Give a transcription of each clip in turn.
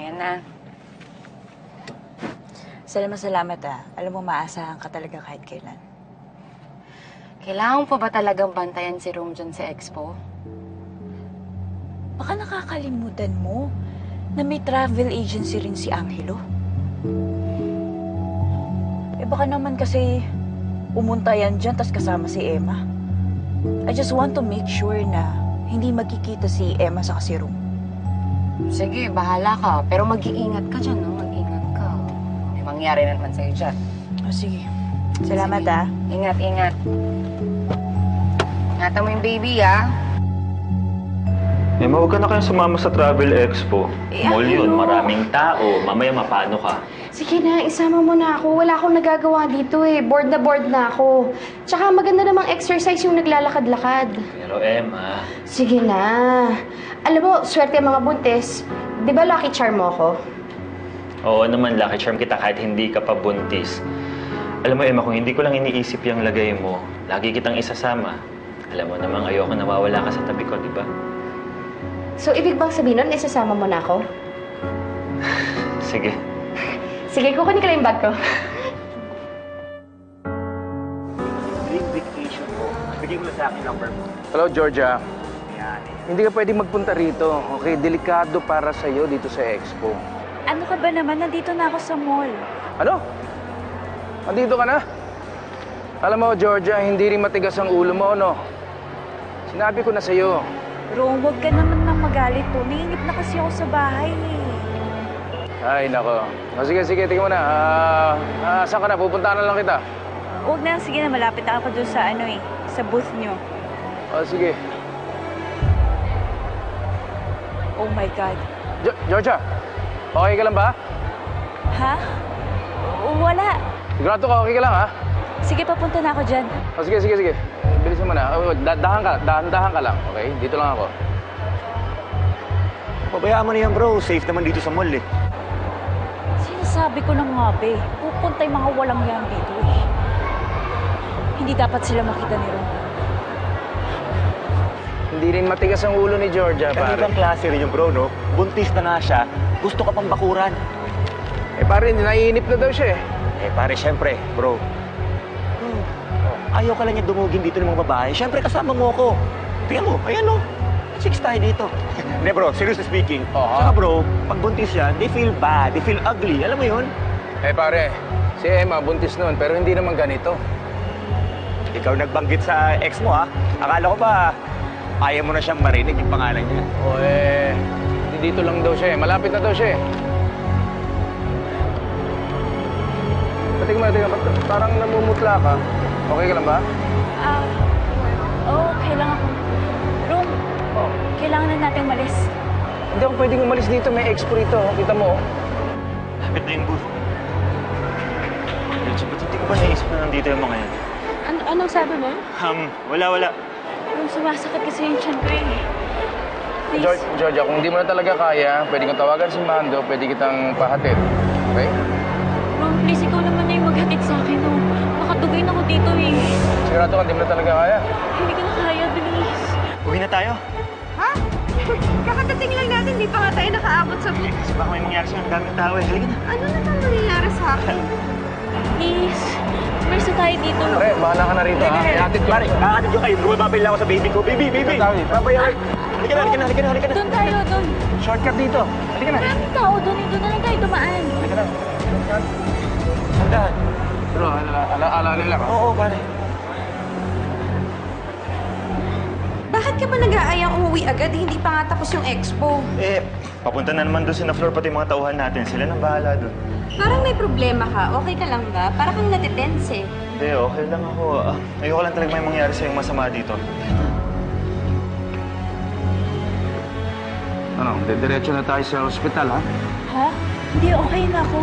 Ayan na. Salamat Alam mo, maasahan ka talaga kahit kailan. Kailangan pa ba talagang bantayan si Rome dyan sa Expo? Baka nakakalimutan mo na may travel agency rin si Angelo. Baka naman kasi pumunta yan dyan tas kasama si Emma. I just want to make sure na hindi magkikita si Emma sa si Rome. Sige, bahala ka. Pero mag-iingat ka dyan, no? Mag-ingat ka. May mangyari na naman sa'yo dyan. Sige. Salamat Sige. Ingat, ingat. Ingatan mo yung baby, Emma, huwag ka na kayong sumama sa Travel Expo. Mall yun, ano? maraming tao. Mamaya mapano ka. Sige na, isama mo na ako. Wala akong nagagawa dito eh. Bored na ako. Tsaka maganda namang exercise yung naglalakad-lakad. Pero Emma... Sige na. Alam mo, swerte mga buntis. Di ba lucky charm mo ako? Oo naman, lucky charm kita kahit hindi ka pa buntis. Alam mo, Emma, kung hindi ko lang iniisip yung lagay mo, lagi kitang isasama. Alam mo namang ayoko nawawala ka sa tabi ko, di ba? So, ibig bang sabihin nun, isasama mo na ako? Sige. Sige, kukunin ko lang yung bag ko. Dream vacation po. Bigay mo na sa akin number mo. Hello, Georgia. Yan. Hindi ka pwedeng magpunta rito. Okay, delikado para sa'yo dito sa Expo. Ano ka ba naman? Nandito na ako sa mall. Ano? Andito ka na? Alam mo, Georgia, hindi rin matigas ang ulo mo, no? Sinabi ko na sa'yo. Rome, huwag ka naman nang magalit to. Naiinip na kasi ako sa bahay Ay, nako. O, sige, tingnan mo na. Saan ka na? Pupuntahan na lang kita. Huwag na, sige na. Malapit na ako dun sa sa booth nyo. O, sige. Oh my God. Georgia, okay ka lang ba? Ha? Wala. Sigurado ka, okay ka lang, ha? Sige, papunta na ako dyan. O, sige. Bilisan mo na. Dahan ka lang, okay? Dito lang ako. Pabayaan mo na yan, bro. Safe naman dito sa mall, eh. Sinasabi ko na nga, be. Pupunta yung mga walang yan dito, eh. Hindi dapat sila makita ni Ron. Hindi rin matigas ang ulo ni Georgia, pare. Ibang klase rin yung bro, no? Buntis na nga siya. Gusto ka pang bakuran. Eh, pare, naiinip na daw siya, eh. Eh, pare, syempre, bro. Ayaw ka lang niya dumugin dito ng mga babae. Syempre, kasama mo ako. Tingnan mo, ayan, no? Chicks tayo dito. Hindi, bro, seriously speaking. Saka, bro, pag buntis yan, they feel bad, they feel ugly. Alam mo yun? Eh, pare, si Emma buntis noon, pero hindi naman ganito. Ikaw nagbanggit sa ex mo, ha? Akala ko ba, ayaw mo na siyang marinig yung pangalan niya. O, dito lang daw siya, eh. Malapit na daw siya, eh. Tingnan mo, parang namumutla ka. Okay ka lang ba? Okay lang ako. Rome, kailangan na natin umalis. Hindi ako pwedeng umalis dito. May expo rito. Kita mo, Lapit na yung booth. Ba't hindi ko ba naisip na nandito yung mga yan? Anong sabi mo? Wala. Rome, sumasakit kasi yung tiyan ko, eh. Please. Georgia, kung hindi mo na talaga kaya, pwede kang tawagan si Mando, pwede kitang pahatid. Okay? Rome, please, ikaw naman na yung maghatid sa akin, oh. Makatugay na ako dito, eh. Sigurado ka, hindi mo na talaga kaya. Hindi ko na kaya, bilis. Uwi na tayo. Ha? Kakatating lang natin, di pa nga tayo nakaabot sa booth. Kasi baka may mangyari sa'yo. Ang daming tao, eh. Halika na. Ano naman mangyayari sa akin? Please. Umalis na tayo dito. Pare, bahala ka na rito, ha? Ihatid ko. Pare, kakatid ko kayo. Bumabapil lang ako sa baby ko. Baby! Pabayaan. Halika na. Doon tayo, doon. Shortcut dito. Halika na. Maraming tao doon. Doon na lang tayo dumaan. Halika na. Sandahan. Pero, alala lang, ha? Oo, pare. Bakit ka ba nag-aayang umuwi agad? Hindi pa nga tapos yung expo. Eh, papunta na naman doon si na Flor, pati mga tauhan natin. Sila nang bahala doon. Parang may problema ka. Okay ka lang ba? Para kang natitense eh. Hindi, okay lang ako. Ayoko lang talaga may mangyari sa'yong masama dito. Ano, diretso na tayo sa ospital, ha? Ha? Hindi, okay na ako.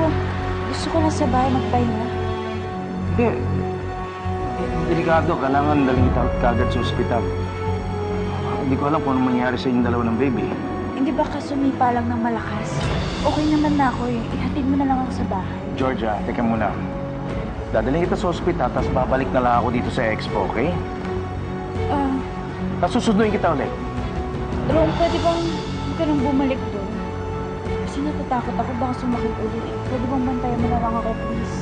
Gusto ko na sa bahay magpahinga. Hindi. Delikado, kailangan daling kagad sa ospital. Hindi ko alam kung anong mangyari sa inyong dalawa ng baby. Hindi ba ka sumipa lang ng malakas? Okay naman na ako, eh. Ihatid mo na lang ako sa bahay. Georgia, teka muna. Dadaling kita sa ospital, tapos babalik na lang ako dito sa expo, okay? Tapos susunduin kita ulit. Rome, pwede bang huwag ka nang bumalik doon? Kasi Kasi natatakot ako baka sumakit ulit eh. Pwede bang bantayan mo na lang ako, please?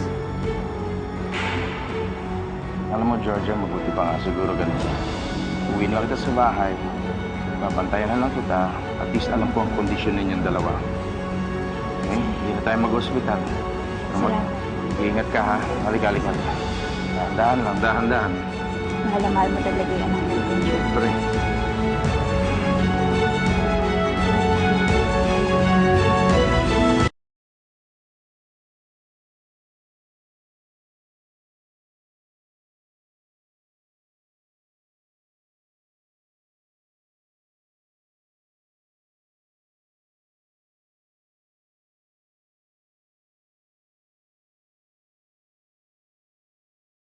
Alam mo, Georgia, mabuti pa nga siguro ganun. Uwi na kita sa bahay. Papantayan na lang kita. At least alam ko ang kondisyon ninyong dalawa. Okay? Hindi na tayo mag-hospital. Salamat. Iingat ka, ha? Halika. Dahan-dahan lang, dahan-dahan. Mahal na mahal mo talaga yung anak natin, George. Siyempre.